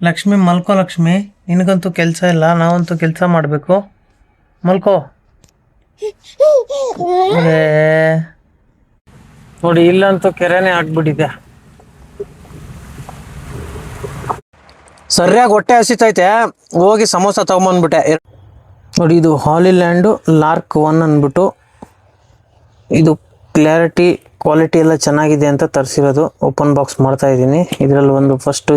ಲಕ್ಷ್ಮಿ ಮಲ್ಕೋ. ಲಕ್ಷ್ಮಿ, ನಿನಗಂತೂ ಕೆಲಸ ಇಲ್ಲ, ನಾವಂತೂ ಕೆಲಸ ಮಾಡಬೇಕು. ಮಲ್ಕೋ. ನೋಡಿ, ಇಲ್ಲಂತೂ ಕೆರೆನೇ ಆಗ್ಬಿಟ್ಟಿದೆ. ಸರಿಯಾಗಿ ಹೊಟ್ಟೆ ಹಸಿತೈತೆ, ಹೋಗಿ ಸಮೋಸ ತಗೊಂಬಂದ್ಬಿಟ್ಟೆ. ನೋಡಿ, ಇದು ಹಾಲಿಲ್ಯಾಂಡು ಲಾರ್ಕ್ 1 ಅಂದ್ಬಿಟ್ಟು, ಇದು ಕ್ವಾಲಿಟಿ ಎಲ್ಲ ಚೆನ್ನಾಗಿದೆ ಅಂತ ತರಿಸಿರೋದು. ಓಪನ್ ಬಾಕ್ಸ್ ಮಾಡ್ತಾ ಇದ್ದೀನಿ. ಇದರಲ್ಲಿ ಒಂದು first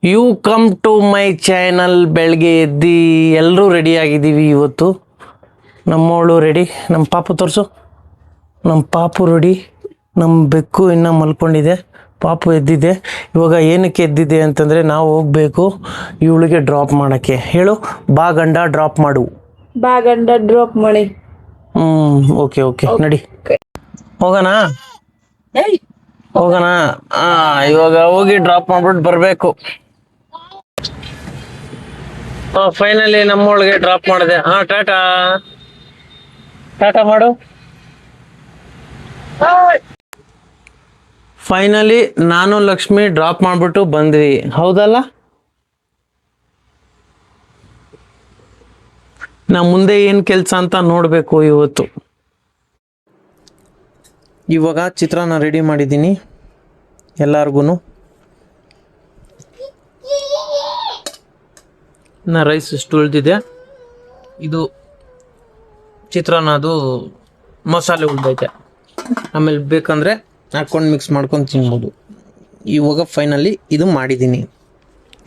you come to my channel. ಬೆಳಗ್ಗೆ ಎದ್ದು ಎಲ್ಲರೂ ರೆಡಿ ಆಗಿದ್ದೀವಿ ಇವತ್ತು. ನಮ್ಮವಳು ರೆಡಿ, ನಮ್ಮ ಪಾಪು ತೋರಿಸು. ನಮ್ಮ ಪಾಪು ರೆಡಿ, ನಮ್ಮ ಬೆಕ್ಕು ಇನ್ನೂ ಮಲ್ಕೊಂಡಿದೆ, ಪಾಪು ಎದ್ದಿದೆ. ಇವಾಗ ಏನಕ್ಕೆ ಎದ್ದಿದೆ ಅಂತಂದರೆ ನಾವು ಹೋಗಬೇಕು ಇವಳಿಗೆ ಡ್ರಾಪ್ ಮಾಡೋಕ್ಕೆ. ಹೇಳು, ಬಾ ಗಂಡ ಡ್ರಾಪ್ ಮಾಡು. ಬಾ ಗಂಡ ಡ್ರಾಪ್ ಮಾಡಿ. ಓಕೆ ನಡಿ, ಹೋಗೋಣ. ಇವಾಗ ಹೋಗಿ ಡ್ರಾಪ್ ಮಾಡ್ಬಿಟ್ಟು ಬರಬೇಕು. ಫೈನಲಿ ನಮ್ಮೊಳಗೆ ಡ್ರಾಪ್ ಮಾಡಿದೆ. ಟಾಟಾ ಮಾಡು. ಫೈನಲಿ ನಾನು ಲಕ್ಷ್ಮಿ ಡ್ರಾಪ್ ಮಾಡ್ಬಿಟ್ಟು ಬಂದ್ವಿ, ಹೌದಲ್ಲ? ನಾ ಮುಂದೆ ಏನು ಕೆಲಸ ಅಂತ ನೋಡಬೇಕು ಇವತ್ತು. ಇವಾಗ ಚಿತ್ರಾನ್ನ ರೆಡಿ ಮಾಡಿದ್ದೀನಿ ಎಲ್ಲಾರ್ಗು. ರೈಸ್ ಇಷ್ಟು ಉಳಿದಿದೆ. ಇದು ಚಿತ್ರಾನ್ನ, ಅದು ಮಸಾಲೆ ಉಳ್ದೈತೆ. ಆಮೇಲೆ ಬೇಕಂದರೆ ಹಾಕ್ಕೊಂಡು ಮಿಕ್ಸ್ ಮಾಡ್ಕೊಂಡು ತಿನ್ಬೋದು. ಇವಾಗ ಫೈನಲಿ ಇದು ಮಾಡಿದ್ದೀನಿ.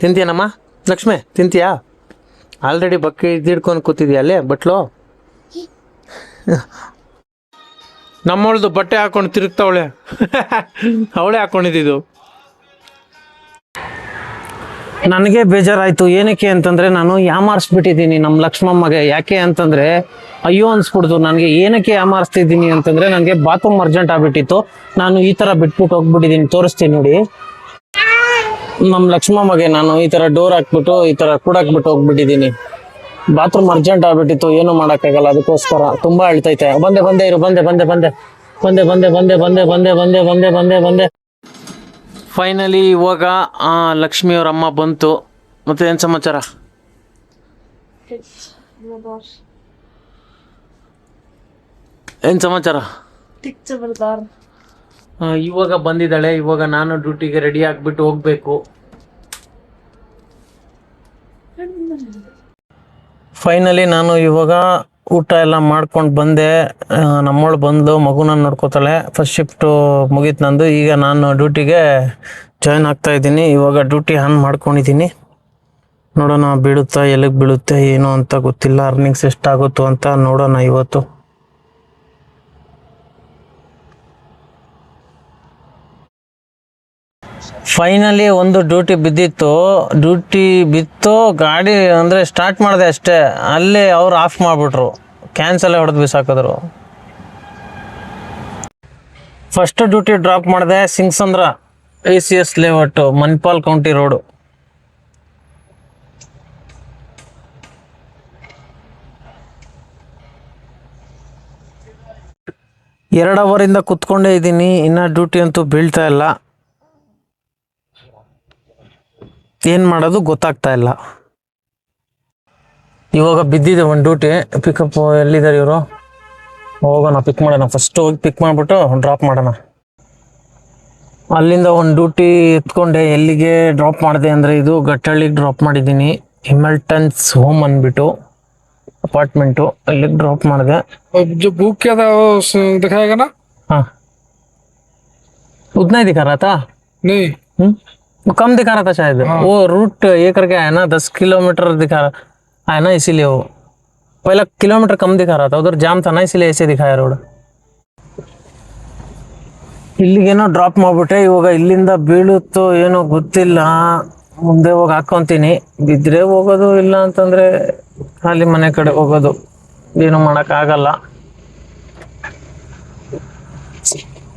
ತಿಂತೀಯನಮ್ಮ? ಲಕ್ಷ್ಮಿ, ತಿಂತೀಯಾ? ಆಲ್ರೆಡಿ ಬಕ್ಕೆ ಹಿಡ್ಕೊಂಡು ಕೂತಿದ್ಯಾ ಅಲ್ಲೇ ಬಟ್ಲು. ನಮ್ಮವಳ್ದು ಬಟ್ಟೆ ಹಾಕೊಂಡು ತಿರುಗ್ತಾವಳೆ. ಅವಳೇ ಹಾಕೊಂಡಿದ್ದು. ನನಗೆ ಬೇಜಾರಾಯಿತು. ಏನಕ್ಕೆ ಅಂತಂದರೆ ನಾನು ಯಾಮಾರಿಸ್ಬಿಟ್ಟಿದ್ದೀನಿ ನಮ್ಮ ಲಕ್ಷ್ಮಮ್ಮಗೆ. ಯಾಕೆ ಅಂತಂದರೆ ಅಯ್ಯೋ ಅನ್ಸ್ಬಿಡ್ತು ನನಗೆ. ಏನಕ್ಕೆ ಯಾಮಾರಿಸ್ತಿದ್ದೀನಿ ಅಂತಂದರೆ ನನಗೆ ಬಾತ್ರೂಮ್ ಅರ್ಜೆಂಟ್ ಆಗಿಬಿಟ್ಟಿತ್ತು. ನಾನು ಈ ಥರ ಬಿಟ್ಬಿಟ್ಟು ಹೋಗ್ಬಿಟ್ಟಿದ್ದೀನಿ. ತೋರಿಸ್ತೀನಿ ನೋಡಿ. ನಮ್ಮ ಲಕ್ಷ್ಮಮ್ಮಗೆ ನಾನು ಈ ಥರ ಡೋರ್ ಹಾಕ್ಬಿಟ್ಟು ಈ ಥರ ಕೂಡಾಕ್ಬಿಟ್ಟು ಹೋಗ್ಬಿಟ್ಟಿದ್ದೀನಿ. ಬಾತ್ರೂಮ್ ಅರ್ಜೆಂಟ್ ಆಗ್ಬಿಟ್ಟಿತ್ತು, ಏನೂ ಮಾಡೋಕ್ಕಾಗಲ್ಲ. ಅದಕ್ಕೋಸ್ಕರ ತುಂಬ ಅಳ್ತೈತೆ. ಬಂದೆ. ಫೈನಲಿ ಇವಾಗ ಲಕ್ಷ್ಮಿಯವ್ರ ಅಮ್ಮ ಬಂತು. ಮತ್ತೆ ಏನು ಸಮಾಚಾರ? ಇವಾಗ ಬಂದಿದ್ದಾಳೆ. ಇವಾಗ ನಾನು ಡ್ಯೂಟಿಗೆ ರೆಡಿ ಆಗಿಬಿಟ್ಟು ಹೋಗ್ಬೇಕು. ಫೈನಲಿ ನಾನು ಇವಾಗ ಊಟ ಎಲ್ಲ ಮಾಡ್ಕೊಂಡು ಬಂದೆ. ನಮ್ಮವಳು ಬಂದು ಮಗುನ ನೋಡ್ಕೋತಾಳೆ. ಫಸ್ಟ್ ಶಿಫ್ಟು ಮುಗೀತು ನಂದು. ಈಗ ನಾನು ಡ್ಯೂಟಿಗೆ ಜಾಯ್ನ್ ಆಗ್ತಾ ಇದ್ದೀನಿ. ಇವಾಗ ಡ್ಯೂಟಿ ಆನ್ ಮಾಡ್ಕೊಂಡಿದ್ದೀನಿ. ನೋಡೋಣ, ಬೀಳುತ್ತಾ, ಎಲ್ಲಿಗೆ ಬೀಳುತ್ತೆ ಏನು ಅಂತ ಗೊತ್ತಿಲ್ಲ. ಅರ್ನಿಂಗ್ಸ್ ಎಷ್ಟಾಗುತ್ತೋ ಅಂತ ನೋಡೋಣ ಇವತ್ತು. ಫೈನಲಿ ಒಂದು ಡ್ಯೂಟಿ ಬಿತ್ತು. ಗಾಡಿ ಅಂದರೆ ಸ್ಟಾರ್ಟ್ ಮಾಡಿದೆ ಅಷ್ಟೇ, ಅಲ್ಲೇ ಅವ್ರು ಆಫ್ ಮಾಡಿಬಿಟ್ರು. ಕ್ಯಾನ್ಸಲ್ಲೇ ಹೊಡೆದು ಬಿಸಾಕಿದ್ರು. ಫಸ್ಟ್ ಡ್ಯೂಟಿ ಡ್ರಾಪ್ ಮಾಡಿದೆ ಸಿಂಗ್ಸಂದ್ರ ACS layout, Manipal county road. ಎರಡು ಅವರಿಂದ ಕುತ್ಕೊಂಡೇ ಇದ್ದೀನಿ. ಇನ್ನು ಡ್ಯೂಟಿ ಅಂತೂ ಬೀಳ್ತಾ ಇಲ್ಲ. ಏನು ಮಾಡೋದು ಗೊತ್ತಾಗ್ತಾ ಇಲ್ಲ. ಇವಾಗ ಬಿದ್ದಿದೆ ಒಂದು ಡ್ಯೂಟಿ. ಪಿಕಪ್ ಎಲ್ಲಿದ್ದಾರೆ ಇವರು? ಹೋಗೋಣ, ಪಿಕ್ ಮಾಡೋಣ. ಫಸ್ಟ್ ಹೋಗಿ ಪಿಕ್ ಮಾಡಿಬಿಟ್ಟು ಡ್ರಾಪ್ ಮಾಡೋಣ. ಅಲ್ಲಿಂದ ಒಂದು ಡ್ಯೂಟಿ ಎತ್ಕೊಂಡೆ. ಎಲ್ಲಿಗೆ ಡ್ರಾಪ್ ಮಾಡಿದೆ ಅಂದರೆ ಇದು ಗಟ್ಟಳ್ಳಿಗೆ ಡ್ರಾಪ್ ಮಾಡಿದ್ದೀನಿ. ಹಿಮಲ್ಟನ್ಸ್ ಹೋಮ್ ಅಂದ್ಬಿಟ್ಟು ಅಪಾರ್ಟ್ಮೆಂಟು, ಅಲ್ಲಿಗೆ ಡ್ರಾಪ್ ಮಾಡಿದೆ. हाँ, उतना ही दिखा रहा था? नहीं, वो कम दिखा रहा था शायद। वो रूट ये करके आया ना, 10 किलोमीटर दिखा आया ना, इसीलिए वो पहला किलोमीटर कम दिखा रहा था. उधर जाम था ना, इसीलिए ऐसे दिखाया रोड. ಇಲ್ಲಿಗೇನೋ ಡ್ರಾಪ್ ಮಾಡ್ಬಿಟ್ಟೆ. ಇವಾಗ ಇಲ್ಲಿಂದ ಬೀಳುತ್ತೋ ಏನೋ ಗೊತ್ತಿಲ್ಲ. ಮುಂದೆ ಹೋಗಿ ಹಾಕ್ಕೊಂತೀನಿ. ಬಿದ್ದರೆ ಹೋಗೋದು, ಇಲ್ಲ ಅಂತಂದರೆ ಖಾಲಿ ಮನೆ ಕಡೆ ಹೋಗೋದು. ಏನು ಮಾಡೋಕ್ಕಾಗಲ್ಲ.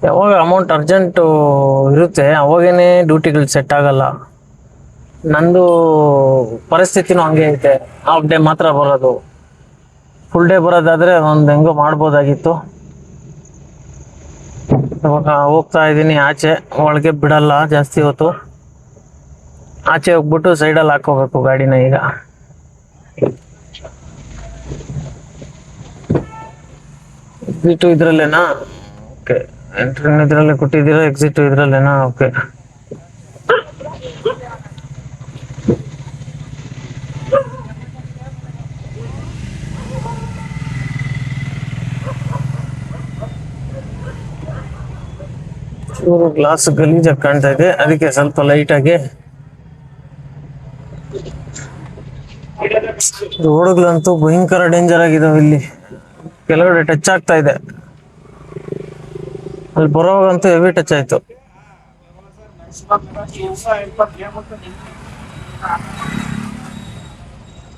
ಯಾವಾಗ ಅಮೌಂಟ್ ಅರ್ಜೆಂಟು ಇರುತ್ತೆ ಅವಾಗೇನೆ ಡ್ಯೂಟಿಗಳು ಸೆಟ್ ಆಗಲ್ಲ. ನಂದು ಪರಿಸ್ಥಿತಿನೂ ಹಂಗೆ ಐತೆ. ಹಾಫ್ ಡೇ ಮಾತ್ರ ಬರೋದು. ಫುಲ್ ಡೇ ಬರೋದಾದರೆ ಒಂದು ಹೆಂಗೋ ಮಾಡ್ಬೋದಾಗಿತ್ತು. ಇವಾಗ ಹೋಗ್ತಾ ಇದ್ದೀನಿ ಆಚೆ. ಒಳಗೆ ಬಿಡಲ್ಲ ಜಾಸ್ತಿ ಹೊತ್ತು. ಆಚೆ ಹೋಗ್ಬಿಟ್ಟು ಸೈಡಲ್ಲಿ ಹಾಕೋಬೇಕು ಗಾಡಿನ ಈಗ. ಎಕ್ಸಿಟ್ ಇದ್ರಲ್ಲೇನಾ? ಓಕೆ, ಎಂಟ್ರಿ ಇದ್ರಲ್ಲೇ ಕೊಟ್ಟಿದ್ದೀರಾ, ಎಕ್ಸಿಟ್ ಇದ್ರಲ್ಲೇನಾ? ಓಕೆ. ಚೂರು ಗ್ಲಾಸ್ ಗಲೀಜಾಗಿ ಕಾಣ್ತಾ ಇದೆ, ಅದಕ್ಕೆ ಸ್ವಲ್ಪ ಲೈಟಾಗಿ. ರೋಡ್ಗಳಂತೂ ಭಯಂಕರ ಡೇಂಜರ್ ಆಗಿದಾವೆ. ಇಲ್ಲಿ ಕೆಳಗಡೆ ಟಚ್ ಆಗ್ತಾ ಇದೆ, ಅಲ್ಲಿ ಬರೋವಾಗಂತೂ ಹೆವಿ ಟಚ್ ಆಯ್ತು.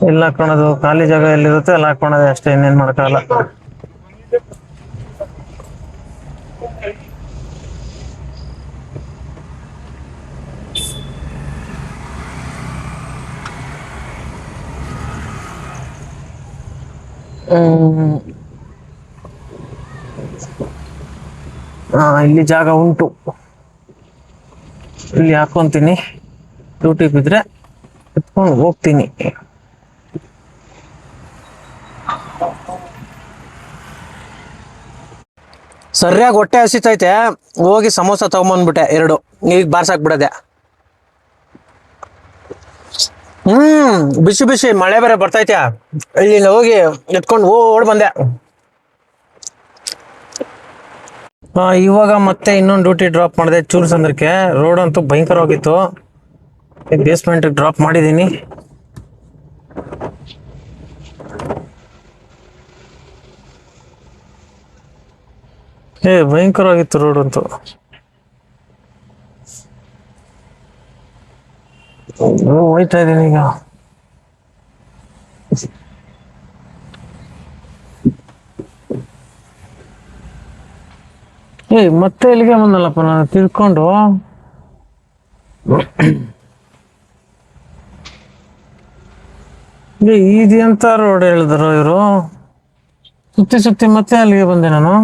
ಎಲ್ಲ ಹಾಕೊಳೋದು, ಖಾಲಿ ಜಾಗ ಎಲ್ಲಿರುತ್ತೆ ಅಲ್ಲಿ ಹಾಕೊಳೋದೆ ಅಷ್ಟೇ, ಇನ್ನೇನ್ ಮಾಡಕ್ಕಾಗಲ್ಲ. ಇಲ್ಲಿ ಜಾಗ ಉಂಟು, ಇಲ್ಲಿ ಹಾಕೊಂತೀನಿ. ಡ್ಯೂಟಿ ಬಿದ್ರೆ ಎತ್ಕೊಂಡು ಹೋಗ್ತೀನಿ. ಸರಿಯಾಗಿ ಹೊಟ್ಟೆ ಹಸಿತೈತೆ, ಹೋಗಿ ಸಮೋಸ ತಗೊಂಬಂದ್ಬಿಟ್ಟೆ 2. ಈಗ ಬಾರ್ಸಾಕ್ಬಿಡದೆ. ಬಿಸಿ ಬಿಸಿ ಮಳೆ ಬೇರೆ ಬರ್ತೈತೆ, ಇಲ್ಲಿಂದ ಹೋಗಿ ಎತ್ಕೊಂಡು ಓಡ್ ಬಂದೆ. ಇವಾಗ ಮತ್ತೆ ಇನ್ನೊಂದು ಡ್ಯೂಟಿ ಡ್ರಾಪ್ ಮಾಡಿದೆ ಚೂರು ಸಂದ್ರಕ್ಕೆ. ರೋಡ್ ಅಂತೂ ಭಯಂಕರವಾಗಿತ್ತು, ಬೇಸ್ಮೆಂಟ್ ಡ್ರಾಪ್ ಮಾಡಿದ್ದೀನಿ. ಭಯಂಕರವಾಗಿತ್ತು ರೋಡ್ ಅಂತೂ. ಹೋಯ್ತಾ ಇದ್ದೀನಿ ಈಗ. ಮತ್ತೆ ಇಲ್ಲಿಗೆ ಬಂದಲ್ಲಪ್ಪ ನಾನು ತಿಳ್ಕೊಂಡು. ಇದು ಎಂತ ರೋಡ್ ಹೇಳಿದ್ರು ಇವರು? ಸುತ್ತಿ ಸುತ್ತಿ ಮತ್ತೆ ಅಲ್ಲಿಗೆ ಬಂದೆ ನಾನು.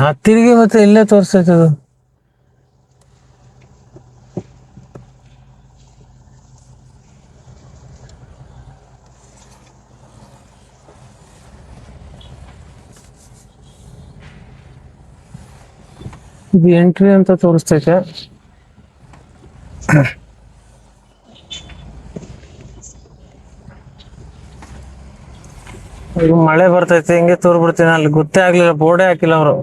ಆ ತಿರುಗಿ ಮತ್ತೆ ಇಲ್ಲೇ ತೋರಿಸ್ತೈತದು. ಇದು ಎಂಟ್ರಿ ಅಂತ ತೋರಿಸ್ತೈತೆ. ಈಗ ಮಳೆ ಬರ್ತೈತೆ, ಹಿಂಗೆ ತೋರ್ ಬಿಡ್ತೀನಿ. ಅಲ್ಲಿ ಗೊತ್ತೇ ಆಗ್ಲಿಲ್ಲ, ಬೋರ್ಡೇ ಹಾಕಿಲ್ಲ ಅವರು.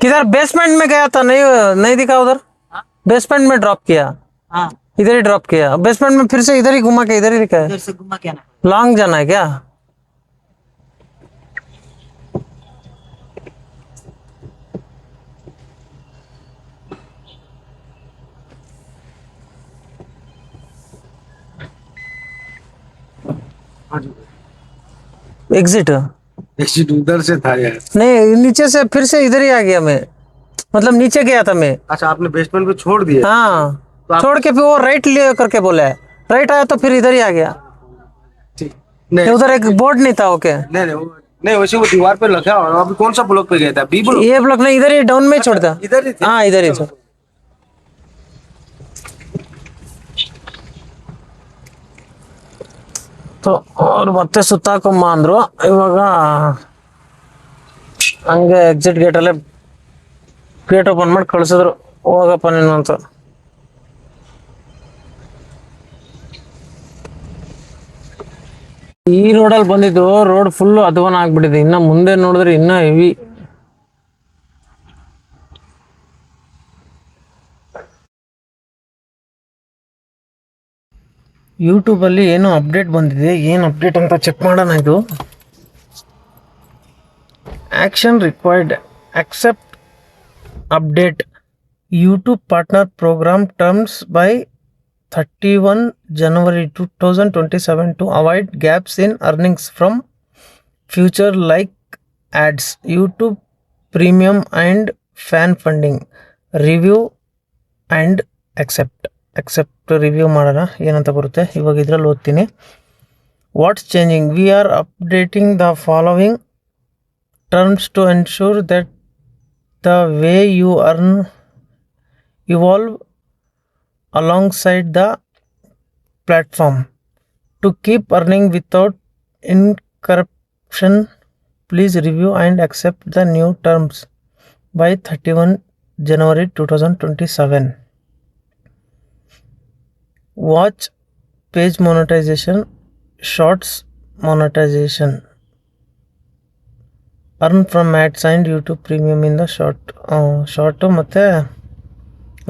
किधर बेसमेंट में गया था? नहीं नहीं दिखा उधर। बेसमेंट में ड्रॉप किया। हाँ, इधर ही ड्रॉप किया। बेसमेंट में फिर से इधर ही घुमा के इधर ही दिखा है। इधर से घुमा के आना। लॉन्ग जाना है क्या? एग्जिट एग्जिट उधर से था यार। नहीं, नीचे से फिर से इधर ही आ गया मैं, मतलब नीचे गया था मैं। अच्छा, आपने बेसमेंट को छोड़ दिया? हाँ, छोड़ के फिर वो राइट ले करके बोला है, राइट आया तो फिर इधर ही आ गया। ठीक। नहीं उधर एक बोर्ड नहीं था। ओके, नहीं नहीं नहीं, वैसे वो दीवार पे लगा। और अभी कौन सा ब्लॉक पे गया था? B block? ये ब्लॉक नहीं, इधर ही डाउन में छोड़ता। इधर ही थे? हाँ, इधर ही था। तो ಅವ್ರು ಮತ್ತೆ ಸುತ್ತಾಕೊಂಬ ಅಂದ್ರು. ಇವಾಗ ಹಂಗೆ ಎಕ್ಸಿಟ್ ಗೇಟ್ ಅಲ್ಲೇ ಗೇಟ್ ಓಪನ್ ಮಾಡಿ ಕಳ್ಸಿದ್ರು, ಹೋಗಪ್ಪ ನೀನು ಅಂತ. ಈ ರೋಡಲ್ಲಿ ಬಂದಿದ್ದು, ರೋಡ್ ಫುಲ್ ಅಧ್ವಾನ ಆಗ್ಬಿಟ್ಟಿದೆ. ಇನ್ನ ಮುಂದೆ ನೋಡಿದ್ರೆ ಇನ್ನ ಹೆವಿ. ಯೂಟ್ಯೂಬಲ್ಲಿ ಏನೋ ಅಪ್ಡೇಟ್ ಬಂದಿದೆ, ಏನು ಅಪ್ಡೇಟ್ ಅಂತ ಚೆಕ್ ಮಾಡೋಣ. ಇದು action required, accept update, YouTube partner program terms by 31 January 2027 to avoid gaps in earnings from future like ads, YouTube Premium and fan funding review and accept review ಮಾಡೋಣ ಏನಂತ ಬರುತ್ತೆ. ಇವಾಗ ಇದರಲ್ಲಿ ಓದ್ತೀನಿ. What's changing, we are updating the following terms to ensure that the way you earn evolve alongside the platform. To keep earning without interruption, please review and accept the new terms by 31 January 2027. Watch page monetization, shorts monetization. Earn from ads and YouTube premium ಇಂದ short ಮತ್ತು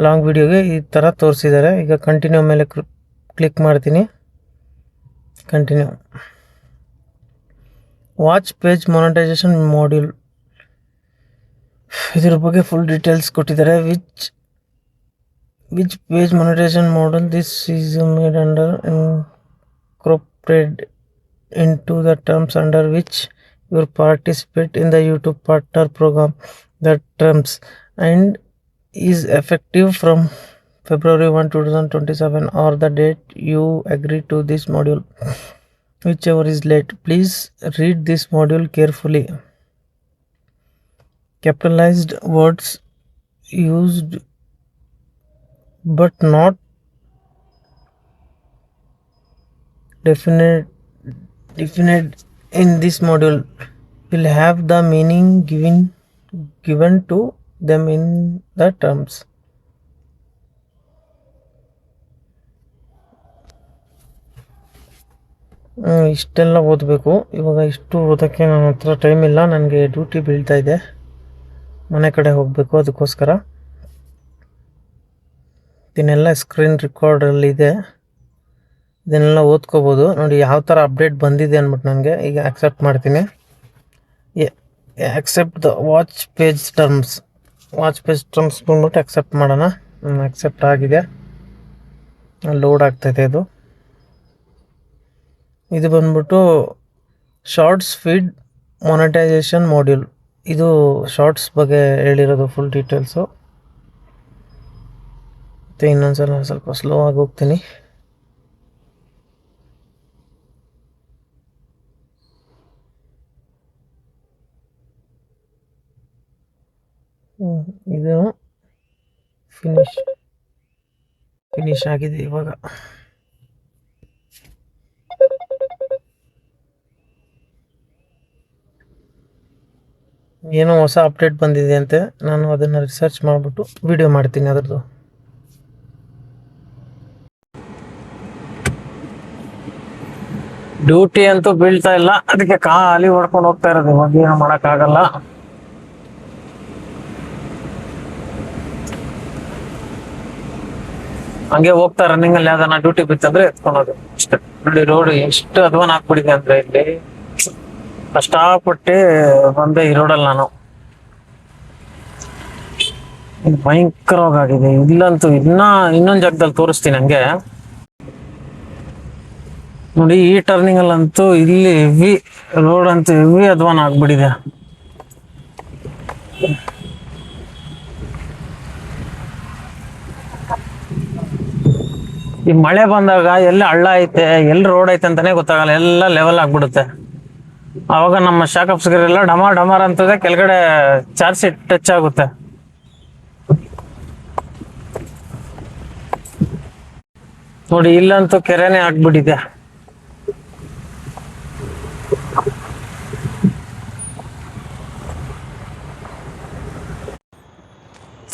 long ವಿಡಿಯೋಗೆ ಈ ಥರ ತೋರಿಸಿದ್ದಾರೆ. ಈಗ continue ಮೇಲೆ click ಮಾಡ್ತೀನಿ. Continue. Watch page monetization module, ಇದ್ರ ಬಗ್ಗೆ ಫುಲ್ ಡೀಟೇಲ್ಸ್ ಕೊಟ್ಟಿದ್ದಾರೆ. Which page monetization model this is made under incorporated into the terms under which you participate in the YouTube partner program. The terms and is effective from February 1, 2027 or the date you agree to this module, whichever is late. Please read this module carefully. Capitalized words used but not definite in this module will have the meaning given to them in the terms. ಇಷ್ಟೆಲ್ಲ ಓದಬೇಕು. ಇವಾಗ ಇಷ್ಟು ಓದೋಕ್ಕೆ ನನ್ನ ಹತ್ರ time ಇಲ್ಲ, ನನಗೆ duty ಬೀಳ್ತಾ ಇದೆ, ಮನೆ ಕಡೆ ಹೋಗಬೇಕು. ಅದಕ್ಕೋಸ್ಕರ ಇದನ್ನೆಲ್ಲ ಸ್ಕ್ರೀನ್ ರೆಕಾರ್ಡಲ್ಲಿದೆ, ಇದನ್ನೆಲ್ಲ ಓದ್ಕೋಬೋದು. ನೋಡಿ ಯಾವ ಥರ ಅಪ್ಡೇಟ್ ಬಂದಿದೆ ಅಂದ್ಬಿಟ್ಟು ನನಗೆ. ಈಗ ಆಕ್ಸೆಪ್ಟ್ ಮಾಡ್ತೀನಿ. Accept the watch page terms ಬಂದ್ಬಿಟ್ಟು ಆಕ್ಸೆಪ್ಟ್ ಮಾಡೋಣ. ಆಕ್ಸೆಪ್ಟ್ ಆಗಿದೆ, ಲೋಡ್ ಆಗ್ತೈತೆ. ಇದು ಬಂದ್ಬಿಟ್ಟು ಶಾರ್ಟ್ಸ್ ಫೀಡ್ ಮೊನಟೈಸೇಷನ್ ಮಾಡ್ಯೂಲ್. ಇದು ಶಾರ್ಟ್ಸ್ ಬಗ್ಗೆ ಹೇಳಿರೋದು ಫುಲ್ ಡೀಟೇಲ್ಸು. ಮತ್ತು ಇನ್ನೊಂದ್ಸಲ ಸ್ವಲ್ಪ ಸ್ಲೋ ಆಗಿ ಹೋಗ್ತೀನಿ. ಇದು ಫಿನಿಶ್ ಆಗಿದೆ. ಇವಾಗ ಏನೋ ಹೊಸ ಅಪ್ಡೇಟ್ ಬಂದಿದೆ ಅಂತೆ. ನಾನು ಅದನ್ನು ರಿಸರ್ಚ್ ಮಾಡಿಬಿಟ್ಟು ವಿಡಿಯೋ ಮಾಡ್ತೀನಿ ಅದರದ್ದು. ಡ್ಯೂಟಿ ಅಂತೂ ಬೀಳ್ತಾ ಇಲ್ಲ, ಅದಕ್ಕೆ ಖಾಲಿ ಹೊಡ್ಕೊಂಡು ಹೋಗ್ತಾ ಇರೋದು. ಇವಾಗ ಏನು ಮಾಡೋಕ್ಕಾಗಲ್ಲ. ಹಂಗೆ ಹೋಗ್ತಾ ರನ್ನಿಂಗ್ ಅಲ್ಲಿ ಯಾವ್ದಾನ ಡ್ಯೂಟಿ ಬಿತ್ತಂದ್ರೆ ಎತ್ಕೊಳೋದು ಅಷ್ಟೇ. ನೋಡಿ ರೋಡ್ ಎಷ್ಟು ಅಧ್ವಾನ ಹಾಕ್ಬಿಟ್ಟಿದೆ ಅಂದ್ರೆ, ಇಲ್ಲಿ ಕಷ್ಟಪಟ್ಟು ಬಂದೆ ಈ ರೋಡಲ್ಲಿ ನಾನು. ಭಯಂಕರವಾಗಿದೆ. ಇಲ್ಲಂತೂ ಇನ್ನೊಂದ್ ಜಾಗದಲ್ಲಿ ತೋರಿಸ್ತೀನಿ ಹಂಗೆ. ನೋಡಿ ಈ ಟರ್ನಿಂಗ್ ಅಲ್ಲಂತೂ ಇಲ್ಲಿ ಹೆವಿ ರೋಡ್ ಅಂತೂ ಹೆವಿ ಅಧ್ವಾನ ಆಗ್ಬಿಟ್ಟಿದೆ. ಈ ಮಳೆ ಬಂದಾಗ ಎಲ್ಲಿ ಹಳ್ಳ ಐತೆ ಎಲ್ಲಿ ರೋಡ್ ಐತೆ ಅಂತಾನೆ ಗೊತ್ತಾಗಲ್ಲ, ಎಲ್ಲ ಲೆವೆಲ್ ಆಗ್ಬಿಡುತ್ತೆ. ಅವಾಗ ನಮ್ಮ ಶಾಕ್ ಅಪ್ಸ್ಗರೆಲ್ಲ ಡಮಾರ್ ಅಂತದೆ, ಕೆಳಗಡೆ ಚಾರ್ಜ್ ಶೀಟ್ ಟಚ್ ಆಗುತ್ತೆ. ನೋಡಿ ಇಲ್ಲಂತೂ ಕೆರೆನೇ ಆಗ್ಬಿಟ್ಟಿದೆ.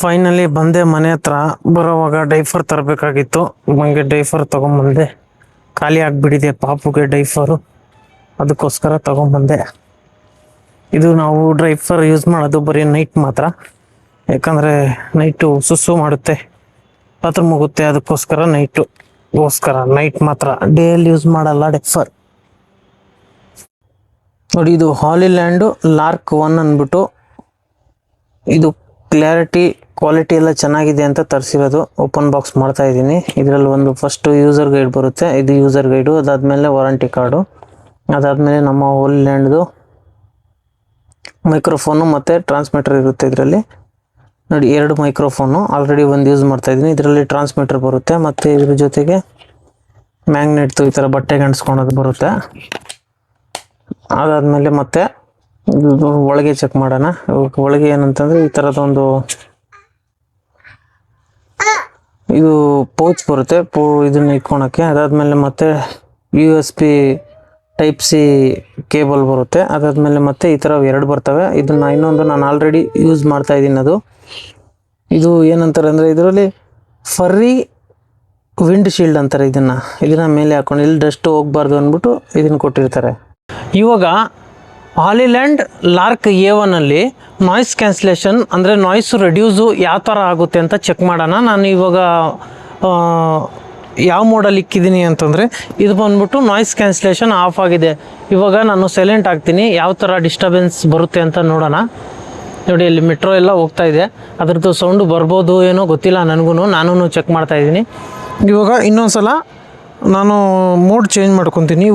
ಫೈನಲಿ ಬಂದೆ ಮನೆ ಹತ್ರ. ಬರೋವಾಗ ಡೈಫರ್ ತರಬೇಕಾಗಿತ್ತು, ನನಗೆ ಡೈಫರ್ ತಗೊಂಬಂದೆ. ಖಾಲಿ ಆಗ್ಬಿಟ್ಟಿದೆ ಪಾಪುಗೆ ಡೈಫರು, ಅದಕ್ಕೋಸ್ಕರ ತಗೊಂಬಂದೆ. ಇದು ನಾವು ಡೈಫರ್ ಯೂಸ್ ಮಾಡೋದು ಬರೀ ನೈಟ್ ಮಾತ್ರ, ಯಾಕಂದರೆ ನೈಟು ಸುಸ್ಸು ಮಾಡುತ್ತೆ, ಬಾತ್ರೂಮ್ ಹೋಗುತ್ತೆ. ಅದಕ್ಕೋಸ್ಕರ ನೈಟ್ ಮಾತ್ರ, ಡೇಯಲ್ಲಿ ಯೂಸ್ ಮಾಡಲ್ಲ ಡೈಫರ್. ನೋಡಿ ಇದು ಹಾಲಿಲ್ಯಾಂಡು ಲಾರ್ಕ್ 1 ಅಂದ್ಬಿಟ್ಟು, ಇದು ಕ್ಲಾರಿಟಿ ಕ್ವಾಲಿಟಿ ಎಲ್ಲ ಚೆನ್ನಾಗಿದೆ ಅಂತ ತರಿಸಿರೋದು. ಓಪನ್ ಬಾಕ್ಸ್ ಮಾಡ್ತಾ ಇದ್ದೀನಿ. ಇದರಲ್ಲಿ ಒಂದು ಫಸ್ಟ್ ಯೂಸರ್ ಗೈಡ್ ಬರುತ್ತೆ, ಇದು ಯೂಸರ್ ಗೈಡು. ಅದಾದಮೇಲೆ ವಾರಂಟಿ ಕಾರ್ಡು, ಅದಾದಮೇಲೆ ನಮ್ಮ ಹಾಲಿಲ್ಯಾಂಡ್ದು ಮೈಕ್ರೋಫೋನು ಮತ್ತು ಟ್ರಾನ್ಸ್ಮಿಟರ್ ಇರುತ್ತೆ ಇದರಲ್ಲಿ. ನೋಡಿ 2 ಮೈಕ್ರೋಫೋನು ಆಲ್ರೆಡಿ ಒಂದು ಯೂಸ್ ಮಾಡ್ತಾ ಇದ್ದೀನಿ. ಇದರಲ್ಲಿ ಟ್ರಾನ್ಸ್ಮಿಟರ್ ಬರುತ್ತೆ ಮತ್ತು ಇದ್ರ ಜೊತೆಗೆ ಮ್ಯಾಗ್ನೆಟ್ದು ಈ ಥರ ಬಟ್ಟೆಗೆ ಅಂಟಿಸ್ಕೊಳೋದು ಬರುತ್ತೆ. ಅದಾದಮೇಲೆ ಮತ್ತೆ ಇದು ಒಳಗೆ ಚೆಕ್ ಮಾಡೋಣ. ಒಳಗೆ ಏನಂತಂದರೆ ಈ ಥರದೊಂದು ಇದು ಪೌಚ್ ಬರುತ್ತೆ, ಇದನ್ನ ಇಟ್ಕೊಳಕ್ಕೆ. ಅದಾದಮೇಲೆ ಮತ್ತೆ USB ಟೈಪ್ ಸಿ ಕೇಬಲ್ ಬರುತ್ತೆ. ಅದಾದಮೇಲೆ ಮತ್ತೆ ಈ ಥರ 2 ಬರ್ತವೆ. ಇದನ್ನು ಇನ್ನೊಂದು ನಾನು ಆಲ್ರೆಡಿ ಯೂಸ್ ಮಾಡ್ತಾ ಇದ್ದೀನಿ. ಇದು ಏನಂತಾರೆ ಅಂದರೆ ಇದರಲ್ಲಿ ಫರ್ರಿ ವಿಂಡ್ ಶೀಲ್ಡ್ ಅಂತಾರೆ. ಇದನ್ನು ಮೇಲೆ ಹಾಕೊಂಡು ಇಲ್ಲಿ ಡಸ್ಟ್ ಹೋಗಬಾರ್ದು ಅಂದ್ಬಿಟ್ಟು ಇದನ್ನು ಕೊಟ್ಟಿರ್ತಾರೆ. ಇವಾಗ ಹಾಲಿಲ್ಯಾಂಡ್ ಲಾರ್ಕ್ A1ಅಲ್ಲಿ ನಾಯ್ಸ್ ಕ್ಯಾನ್ಸಲೇಷನ್ ಅಂದರೆ ನಾಯ್ಸು ರೆಡ್ಯೂಸು ಯಾವ ಥರ ಆಗುತ್ತೆ ಅಂತ ಚೆಕ್ ಮಾಡೋಣ. ನಾನು ಇವಾಗ ಯಾವ ಮೋಡಲ್ಲಿ ಇಕ್ಕಿದ್ದೀನಿ ಅಂತಂದರೆ ಇದು ಬಂದ್ಬಿಟ್ಟು ನಾಯ್ಸ್ ಕ್ಯಾನ್ಸಲೇಷನ್ ಆಫ್ ಆಗಿದೆ. ಇವಾಗ ನಾನು ಸೈಲೆಂಟ್ ಆಗ್ತೀನಿ, ಯಾವ ಥರ ಡಿಸ್ಟರ್ಬೆನ್ಸ್ ಬರುತ್ತೆ ಅಂತ ನೋಡೋಣ. ನೋಡಿ ಇಲ್ಲಿ ಮೆಟ್ರೋ ಎಲ್ಲ ಹೋಗ್ತಾ ಇದೆ, ಅದ್ರದ್ದು ಸೌಂಡು ಬರ್ಬೋದು ಏನೋ ಗೊತ್ತಿಲ್ಲ ನನಗೂ. ನಾನು ಚೆಕ್ ಮಾಡ್ತಾ ಇದ್ದೀನಿ. ಇವಾಗ ಇನ್ನೊಂದು ಸಲ ನಾನು ಮೋಡ್ ಚೇಂಜ್ ಮಾಡ್ಕೊತೀನಿ.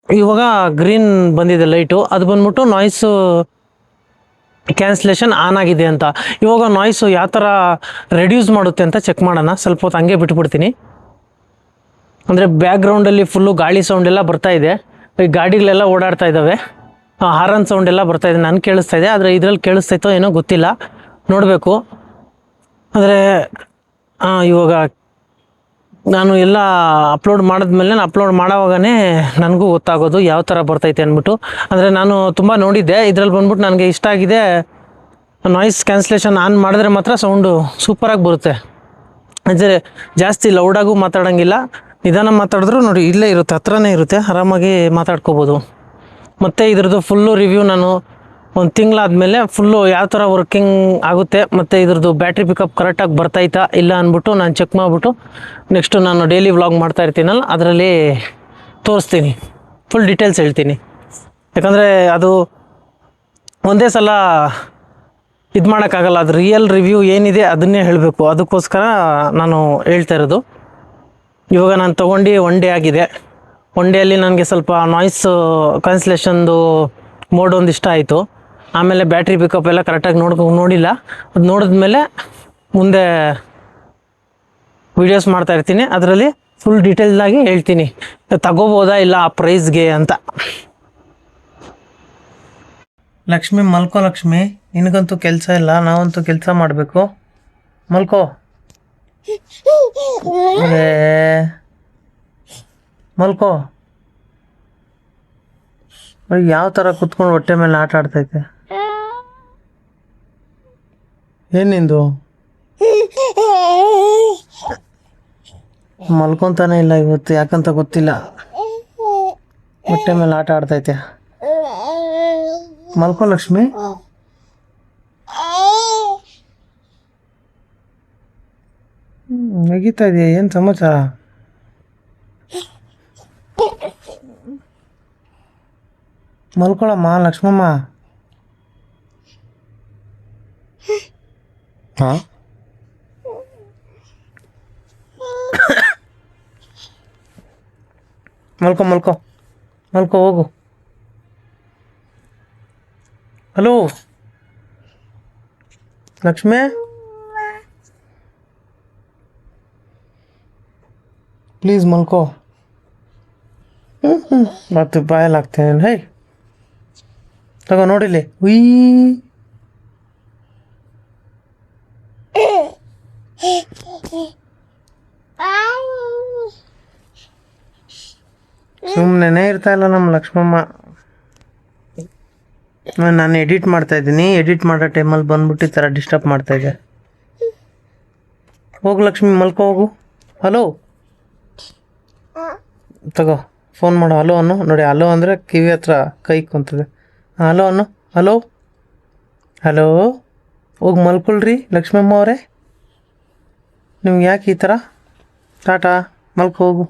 ಇವಾಗ ಗ್ರೀನ್ ಬಂದಿದೆ ಲೈಟು, ಅದು ಬಂದ್ಬಿಟ್ಟು ನಾಯ್ಸು ಕ್ಯಾನ್ಸಲೇಷನ್ ಆನ್ ಆಗಿದೆ ಅಂತ. ಇವಾಗ ನಾಯ್ಸು ಯಾವ ಥರ ರೆಡ್ಯೂಸ್ ಮಾಡುತ್ತೆ ಅಂತ ಚೆಕ್ ಮಾಡೋಣ. ಸ್ವಲ್ಪ ಹೊತ್ತು ಹಂಗೆ ಬಿಟ್ಬಿಡ್ತೀನಿ. ಅಂದರೆ ಬ್ಯಾಕ್ಗ್ರೌಂಡಲ್ಲಿ ಫುಲ್ಲು ಗಾಳಿ ಸೌಂಡ್ ಎಲ್ಲ ಬರ್ತಾ ಇದೆ. ಈ ಗಾಡಿಗಳೆಲ್ಲ ಓಡಾಡ್ತಾ ಇದ್ದಾವೆ, ಹಾರನ್ ಸೌಂಡ್ ಎಲ್ಲ ಬರ್ತಾ ಇದೆ. ನನಗೆ ಕೇಳಿಸ್ತಾ ಇದೆ, ಆದರೆ ಇದರಲ್ಲಿ ಕೇಳಿಸ್ತೈತೋ ಏನೋ ಗೊತ್ತಿಲ್ಲ, ನೋಡಬೇಕು. ಅಂದರೆ ಇವಾಗ ನಾನು ಎಲ್ಲ ಅಪ್ಲೋಡ್ ಮಾಡಿದ್ಮೇಲೆ ಅಪ್ಲೋಡ್ ಮಾಡೋವಾಗನೇ ನನಗೂ ಗೊತ್ತಾಗೋದು ಯಾವ ಥರ ಬರ್ತೈತೆ ಅಂದ್ಬಿಟ್ಟು. ಅಂದರೆ ನಾನು ತುಂಬ ನೋಡಿದ್ದೆ, ಇದರಲ್ಲಿ ಬಂದ್ಬಿಟ್ಟು ನನಗೆ ಇಷ್ಟ ಆಗಿದೆ. ನಾಯ್ಸ್ ಕ್ಯಾನ್ಸಲೇಷನ್ ಆನ್ ಮಾಡಿದ್ರೆ ಮಾತ್ರ ಸೌಂಡು ಸೂಪರಾಗಿ ಬರುತ್ತೆ. ಅಂದರೆ ಜಾಸ್ತಿ ಲೌಡಾಗೂ ಮಾತಾಡೋಂಗಿಲ್ಲ, ನಿಧಾನ ಮಾತಾಡಿದ್ರು ನೋಡಿ ಇಲ್ಲೇ ಇರುತ್ತೆ, ಹತ್ರನೇ ಇರುತ್ತೆ, ಆರಾಮಾಗಿ ಮಾತಾಡ್ಕೋಬೋದು. ಮತ್ತು ಇದ್ರದ್ದು ಫುಲ್ಲು ರಿವ್ಯೂ ನಾನು 1 ತಿಂಗಳಾದಮೇಲೆ ಫುಲ್ಲು ಯಾವ ಥರ ವರ್ಕಿಂಗ್ ಆಗುತ್ತೆ ಮತ್ತು ಇದ್ರದ್ದು ಬ್ಯಾಟ್ರಿ ಪಿಕಪ್ ಕರೆಕ್ಟಾಗಿ ಬರ್ತೈತಾ ಇಲ್ಲ ಅಂದ್ಬಿಟ್ಟು ನಾನು ಚೆಕ್ ಮಾಡಿಬಿಟ್ಟು ನೆಕ್ಸ್ಟು ನಾನು ಡೈಲಿ ವ್ಲಾಗ್ ಮಾಡ್ತಾ ಇರ್ತೀನಲ್ಲ ಅದರಲ್ಲಿ ತೋರಿಸ್ತೀನಿ, ಫುಲ್ ಡೀಟೇಲ್ಸ್ ಹೇಳ್ತೀನಿ. ಯಾಕಂದರೆ ಅದು ಒಂದೇ ಸಲ ಇದು ಮಾಡೋಕ್ಕಾಗಲ್ಲ, ಅದು ರಿಯಲ್ ರಿವ್ಯೂ ಏನಿದೆ ಅದನ್ನೇ ಹೇಳಬೇಕು. ಅದಕ್ಕೋಸ್ಕರ ನಾನು ಹೇಳ್ತಾ ಇರೋದು. ಇವಾಗ ನಾನು ತೊಗೊಂಡು 1 ಡೇ ಆಗಿದೆ. 1 ಡೇಯಲ್ಲಿ ನನಗೆ ಸ್ವಲ್ಪ ನಾಯ್ಸ್ ಕ್ಯಾನ್ಸಲೇಷನ್ದು ಮೋಡ್ ಒಂದು ಇಷ್ಟ ಆಯಿತು. ಆಮೇಲೆ ಬ್ಯಾಟ್ರಿ ಪಿಕಪ್ ಎಲ್ಲ ಕರೆಕ್ಟಾಗಿ ನೋಡಿಲ್ಲ. ಅದು ನೋಡಿದ್ಮೇಲೆ ಮುಂದೆ ವೀಡಿಯೋಸ್ ಮಾಡ್ತಾ ಇರ್ತೀನಿ, ಅದರಲ್ಲಿ ಫುಲ್ ಡೀಟೇಲ್ದಾಗಿ ಹೇಳ್ತೀನಿ ತಗೋಬೋದಾ ಇಲ್ಲ ಆ ಪ್ರೈಸ್ಗೆ ಅಂತ. ಲಕ್ಷ್ಮಿ ಮಲ್ಕೋ, ಲಕ್ಷ್ಮಿ ನಿನಗಂತೂ ಕೆಲಸ ಇಲ್ಲ, ನಾವಂತೂ ಕೆಲಸ ಮಾಡಬೇಕು. ಮಲ್ಕೋ, ಮಲ್ಕೋ. ಯಾವ ಥರ ಕುತ್ಕೊಂಡು ಹೊಟ್ಟೆ ಮೇಲೆ ಆಟ ಆಡ್ತೈತೆ. ಏನಿಂದು ಮಲ್ಕೊತಾನೆ ಇಲ್ಲ ಇವತ್ತು, ಯಾಕಂತ ಗೊತ್ತಿಲ್ಲ, ಹೊಟ್ಟೆ ಮೇಲೆ ಆಟ ಆಡ್ತೈತೆ. ಮಲ್ಕೋ ಲಕ್ಷ್ಮಿ. ನೆಗಿತಾ ಇದೆಯಾ, ಏನು ಸಮಾಚಾರ? ಮಲ್ಕೊಳಮ್ಮ ಲಕ್ಷ್ಮಮ್ಮ. ಹಾಂ ಮಲ್ಕೋ ಮಲ್ಕೋ ಮಲ್ಕೋ, ಹೋಗು. ಹಲೋ ಲಕ್ಷ್ಮಿ, ಪ್ಲೀಸ್ ಮಲ್ಕೋ. ಮತ್ತೆ ಬಾಯಲ್ಲಿ ಹಾಕ್ತೇನೆ. ಹೇ ತಗೋ ನೋಡಿಲಿ. ಉಯ್ ಸುಮ್ಮನೆ ಇರ್ತಾ ಇಲ್ಲ ನಮ್ಮ ಲಕ್ಷ್ಮಮ್ಮ. ನಾನು ಎಡಿಟ್ ಮಾಡ್ತಾ ಇದ್ದೀನಿ, ಎಡಿಟ್ ಮಾಡೋ ಟೈಮಲ್ಲಿ ಬಂದ್ಬಿಟ್ಟು ಈ ಥರ ಡಿಸ್ಟರ್ಬ್ ಮಾಡ್ತಾ ಇದೆ. ಹೋಗು ಲಕ್ಷ್ಮಿ, ಮಲ್ಕೋ ಹೋಗು. ಹಲೋ ತಗೋ ಫೋನ್ ಮಾಡು. ಹಲೋ ಅನ್ನು ನೋಡಿ, ಹಲೋ ಅಂದರೆ ಕಿವಿ ಹತ್ರ ಕೈ ಕುಂತದೆ. ಹಲೋ ಅನ್ನು, ಹಲೋ ಹಲೋ. ಹೋಗಿ ಮಲ್ಕೊಳ್ರಿ ಲಕ್ಷ್ಮಮ್ಮ ಅವರೇ, ನಿಮ್ಗೆ ಯಾಕೆ ಈ ಥರ? ಟಾಟಾ, ಮಲ್ಕೋ ಹೋಗು.